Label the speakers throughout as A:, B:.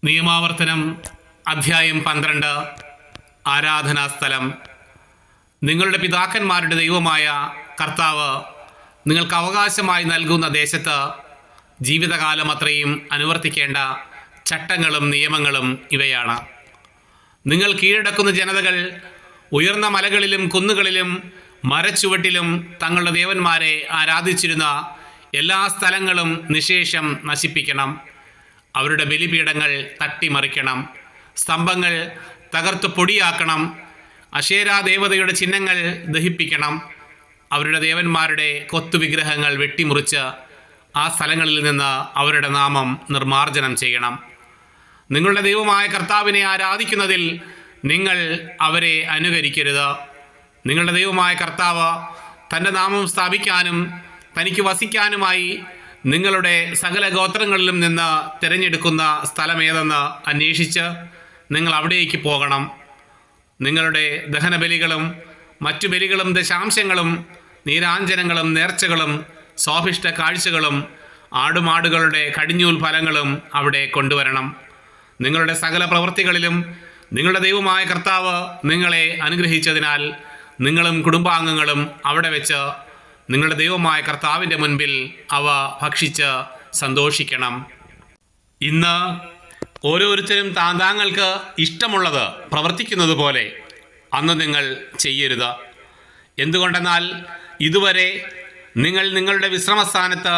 A: നിയമാവർത്തനം അധ്യായം 12. ആരാധനാസ്ഥലം. നിങ്ങളുടെ പിതാക്കന്മാരുടെ ദൈവമായ കർത്താവ് നിങ്ങൾക്ക് അവകാശമായി നൽകുന്ന ദേശത്ത് ജീവിതകാലം അത്രയും അനുവർത്തിക്കേണ്ട ചട്ടങ്ങളും നിയമങ്ങളും ഇവയാണ്. നിങ്ങൾ കീഴടക്കുന്ന ജനതകൾ ഉയർന്ന മലകളിലും കുന്നുകളിലും മരച്ചുവട്ടിലും തങ്ങളുടെ ദേവന്മാരെ ആരാധിച്ചിരുന്ന എല്ലാ സ്ഥലങ്ങളും നിശേഷം നശിപ്പിക്കണം. അവരുടെ ബലിപീഠങ്ങൾ തട്ടിമറിക്കണം, സ്തംഭങ്ങൾ തകർത്ത് പൊടിയാക്കണം, അശേരാ ദേവതയുടെ ചിഹ്നങ്ങൾ ദഹിപ്പിക്കണം. അവരുടെ ദേവന്മാരുടെ കൊത്തുവിഗ്രഹങ്ങൾ വെട്ടിമുറിച്ച് ആ സ്ഥലങ്ങളിൽ നിന്ന് അവരുടെ നാമം നിർമ്മാർജ്ജനം ചെയ്യണം. നിങ്ങളുടെ ദൈവമായ കർത്താവിനെ ആരാധിക്കുന്നതിൽ നിങ്ങൾ അവരെ അനുകരിക്കരുത്. നിങ്ങളുടെ ദൈവമായ കർത്താവ് തൻ്റെ നാമം സ്ഥാപിക്കാനും തനിക്ക് വസിക്കാനുമായി നിങ്ങളുടെ സകല ഗോത്രങ്ങളിലും നിന്ന് തിരഞ്ഞെടുക്കുന്ന സ്ഥലമേതെന്ന് അന്വേഷിച്ച് നിങ്ങൾ അവിടേക്ക് പോകണം. നിങ്ങളുടെ ദഹനബലികളും മറ്റു ബലികളും ദശാംശങ്ങളും നീരാഞ്ജനങ്ങളും നേർച്ചകളും സ്വാഭിഷ്ട കാഴ്ചകളും ആടുമാടുകളുടെ കടിഞ്ഞൂൽ ഫലങ്ങളും അവിടെ കൊണ്ടുവരണം. നിങ്ങളുടെ സകല പ്രവൃത്തികളിലും നിങ്ങളുടെ ദൈവമായ കർത്താവ് നിങ്ങളെ അനുഗ്രഹിച്ചതിനാൽ നിങ്ങളും കുടുംബാംഗങ്ങളും അവിടെ വെച്ച് നിങ്ങളുടെ ദൈവമായ കർത്താവിൻ്റെ മുൻപിൽ അവ ഭക്ഷിച്ച് സന്തോഷിക്കണം. ഇന്ന് ഓരോരുത്തരും താങ്കൾക്ക് ഇഷ്ടമുള്ളത് പ്രവർത്തിക്കുന്നത് പോലെ അന്ന് നിങ്ങൾ ചെയ്യരുത്. എന്തുകൊണ്ടെന്നാൽ ഇതുവരെ നിങ്ങൾ നിങ്ങളുടെ വിശ്രമസ്ഥാനത്ത്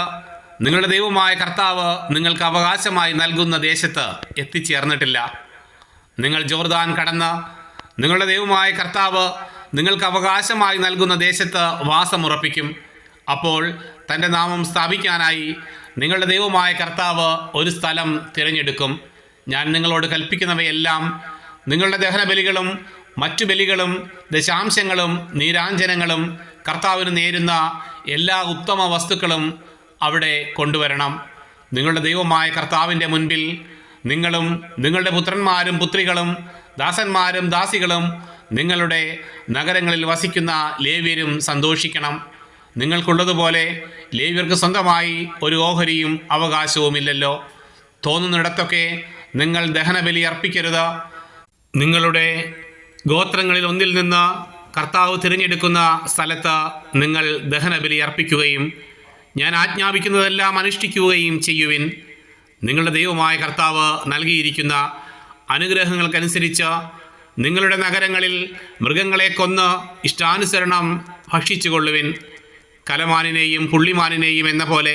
A: നിങ്ങളുടെ ദൈവമായ കർത്താവ് നിങ്ങൾക്ക് അവകാശമായി നൽകുന്ന ദേശത്ത് എത്തിച്ചേർന്നിട്ടില്ല. നിങ്ങൾ ജോർദാൻ കടന്ന് നിങ്ങളുടെ ദൈവമായ കർത്താവ് നിങ്ങൾക്ക് അവകാശമായി നൽകുന്ന ദേശത്ത് വാസമുറപ്പിക്കും. അപ്പോൾ തൻ്റെ നാമം സ്ഥാപിക്കാനായി നിങ്ങളുടെ ദൈവമായ കർത്താവ് ഒരു സ്ഥലം തിരഞ്ഞെടുക്കും. ഞാൻ നിങ്ങളോട് കൽപ്പിക്കുന്നവയെല്ലാം, നിങ്ങളുടെ ദഹനബലികളും മറ്റു ബലികളും ദശാംശങ്ങളും നീരാഞ്ജനങ്ങളും കർത്താവിന് നേരുന്ന എല്ലാ ഉത്തമ വസ്തുക്കളും അവിടെ കൊണ്ടുവരണം. നിങ്ങളുടെ ദൈവമായ കർത്താവിൻ്റെ മുൻപിൽ നിങ്ങളും നിങ്ങളുടെ പുത്രന്മാരും പുത്രികളും ദാസന്മാരും ദാസികളും നിങ്ങളുടെ നഗരങ്ങളിൽ വസിക്കുന്ന ലേവ്യരും സന്തോഷിക്കണം. നിങ്ങൾക്കുള്ളതുപോലെ ലേവ്യർക്ക് സ്വന്തമായി ഒരു ഓഹരിയും അവകാശവുമില്ലല്ലോ. തോന്നുന്നിടത്തൊക്കെ നിങ്ങൾ ദഹനബലി അർപ്പിക്കരുത്. നിങ്ങളുടെ ഗോത്രങ്ങളിൽ ഒന്നിൽ നിന്ന് കർത്താവ് തിരഞ്ഞെടുക്കുന്ന സ്ഥലത്ത് നിങ്ങൾ ദഹനബലി അർപ്പിക്കുകയും ഞാൻ ആജ്ഞാപിക്കുന്നതെല്ലാം അനുഷ്ഠിക്കുകയും ചെയ്യുവിൻ. നിങ്ങളുടെ ദൈവമായ കർത്താവ് നൽകിയിരിക്കുന്ന അനുഗ്രഹങ്ങൾക്കനുസരിച്ച് നിങ്ങളുടെ നഗരങ്ങളിൽ മൃഗങ്ങളെ കൊന്ന് ഇഷ്ടാനുസരണം ഭക്ഷിച്ചുകൊള്ളുവിൻ. കലമാനിനെയും പുള്ളിമാനിനെയും എന്ന പോലെ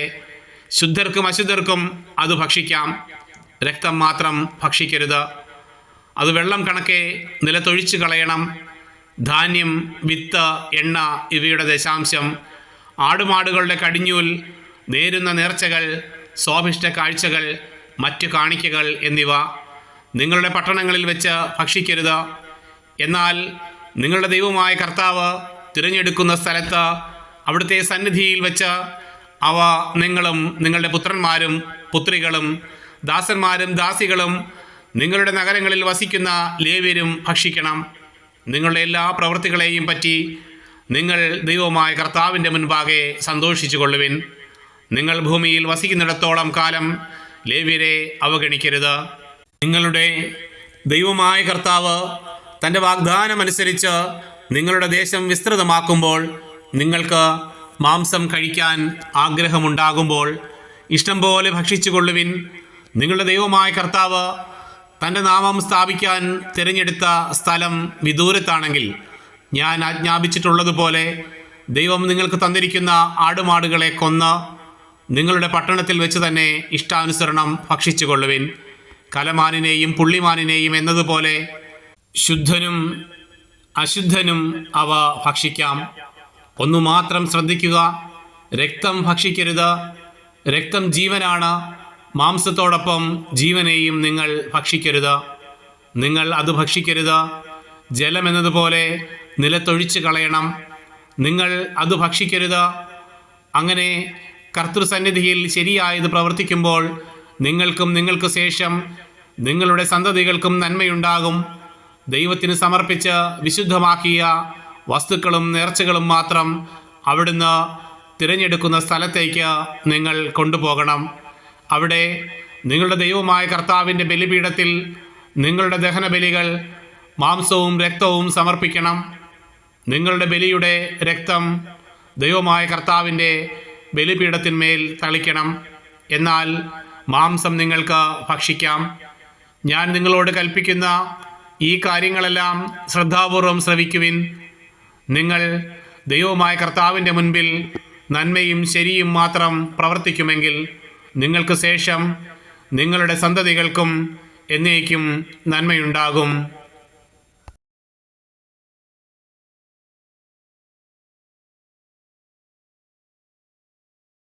A: ശുദ്ധർക്കും അശുദ്ധർക്കും അത് ഭക്ഷിക്കാം. രക്തം മാത്രം ഭക്ഷിക്കരുത്. അത് വെള്ളം കണക്കെ നിലത്തൊഴിച്ചു കളയണം. ധാന്യം, വിത്ത്, എണ്ണ ഇവയുടെ ദശാംശം, ആടുമാടുകളുടെ കടിഞ്ഞൂൽ, നേരുന്ന നേർച്ചകൾ, സ്വാഭിഷ്ട കാഴ്ചകൾ, മറ്റു കാണിക്കകൾ എന്നിവ നിങ്ങളുടെ പട്ടണങ്ങളിൽ വെച്ച് ഭക്ഷിക്കരുത്. എന്നാൽ നിങ്ങളുടെ ദൈവമായ കർത്താവ് തിരഞ്ഞെടുക്കുന്ന സ്ഥലത്ത് അവിടുത്തെ സന്നിധിയിൽ വെച്ച് അവ നിങ്ങളും നിങ്ങളുടെ പുത്രന്മാരും പുത്രികളും ദാസന്മാരും ദാസികളും നിങ്ങളുടെ നഗരങ്ങളിൽ വസിക്കുന്ന ലേവ്യരും ഭക്ഷിക്കണം. നിങ്ങളുടെ എല്ലാ പ്രവൃത്തികളെയും പറ്റി നിങ്ങൾ ദൈവമായ കർത്താവിൻ്റെ മുൻപാകെ സന്തോഷിച്ചു കൊള്ളുവിൻ. നിങ്ങൾ ഭൂമിയിൽ വസിക്കുന്നിടത്തോളം കാലം ലേവ്യരെ അവഗണിക്കരുത്. നിങ്ങളുടെ ദൈവമായ കർത്താവ് തൻ്റെ വാഗ്ദാനമനുസരിച്ച് നിങ്ങളുടെ ദേശം വിസ്തൃതമാക്കുമ്പോൾ നിങ്ങൾക്ക് മാംസം കഴിക്കാൻ ആഗ്രഹമുണ്ടാകുമ്പോൾ ഇഷ്ടം പോലെ ഭക്ഷിച്ചു കൊള്ളുവിൻ. നിങ്ങളുടെ ദൈവമായ കർത്താവ് തൻ്റെ നാമം സ്ഥാപിക്കാൻ തിരഞ്ഞെടുത്ത സ്ഥലം വിദൂരത്താണെങ്കിൽ ഞാൻ ആജ്ഞാപിച്ചിട്ടുള്ളതുപോലെ ദൈവം നിങ്ങൾക്ക് തന്നിരിക്കുന്ന ആടുമാടുകളെ കൊന്ന് നിങ്ങളുടെ പട്ടണത്തിൽ വെച്ച് തന്നെ ഇഷ്ടാനുസരണം ഭക്ഷിച്ചു കൊള്ളുവിൻ. കലമാനിനെയും പുള്ളിമാനിനെയും എന്നതുപോലെ ശുദ്ധനും അശുദ്ധനും അവ ഭക്ഷിക്കാം. ഒന്നു മാത്രം ശ്രദ്ധിക്കുക, രക്തം ഭക്ഷിക്കരുത്. രക്തം ജീവനാണ്. മാംസത്തോടൊപ്പം ജീവനെയും നിങ്ങൾ ഭക്ഷിക്കരുത്. നിങ്ങൾ അത് ഭക്ഷിക്കരുത്. ജലം എന്നതുപോലെ നിലത്തൊഴിച്ച് കളയണം. നിങ്ങൾ അത് ഭക്ഷിക്കരുത്. അങ്ങനെ കർത്തൃസന്നിധിയിൽ ശരിയായത് പ്രവർത്തിക്കുമ്പോൾ നിങ്ങൾക്കും നിങ്ങൾക്ക് ശേഷം നിങ്ങളുടെ സന്തതികൾക്കും നന്മയുണ്ടാകും. ദൈവത്തിന് സമർപ്പിച്ച് വിശുദ്ധമാക്കിയ വസ്തുക്കളും നേർച്ചകളും മാത്രം അവിടുന്ന് തിരഞ്ഞെടുക്കുന്ന സ്ഥലത്തേക്ക് നിങ്ങൾ കൊണ്ടുപോകണം. അവിടെ നിങ്ങളുടെ ദൈവമായ കർത്താവിൻ്റെ ബലിപീഠത്തിൽ നിങ്ങളുടെ ദഹനബലികൾ മാംസവും രക്തവും സമർപ്പിക്കണം. നിങ്ങളുടെ ബലിയുടെ രക്തം ദൈവമായ കർത്താവിൻ്റെ ബലിപീഠത്തിന്മേൽ തളിക്കണം. എന്നാൽ മാംസം നിങ്ങൾക്ക് ഭക്ഷിക്കാം. ഞാൻ നിങ്ങളോട് കൽപ്പിക്കുന്ന ഈ കാര്യങ്ങളെല്ലാം ശ്രദ്ധാപൂർവം ശ്രവിക്കുവിൻ. നിങ്ങൾ ദൈവമായ കർത്താവിൻ്റെ മുൻപിൽ നന്മയും ശരിയും മാത്രം പ്രവർത്തിക്കുമെങ്കിൽ നിങ്ങൾക്ക് ശേഷം നിങ്ങളുടെ സന്തതികൾക്കും എന്നേക്കും നന്മയുണ്ടാകും.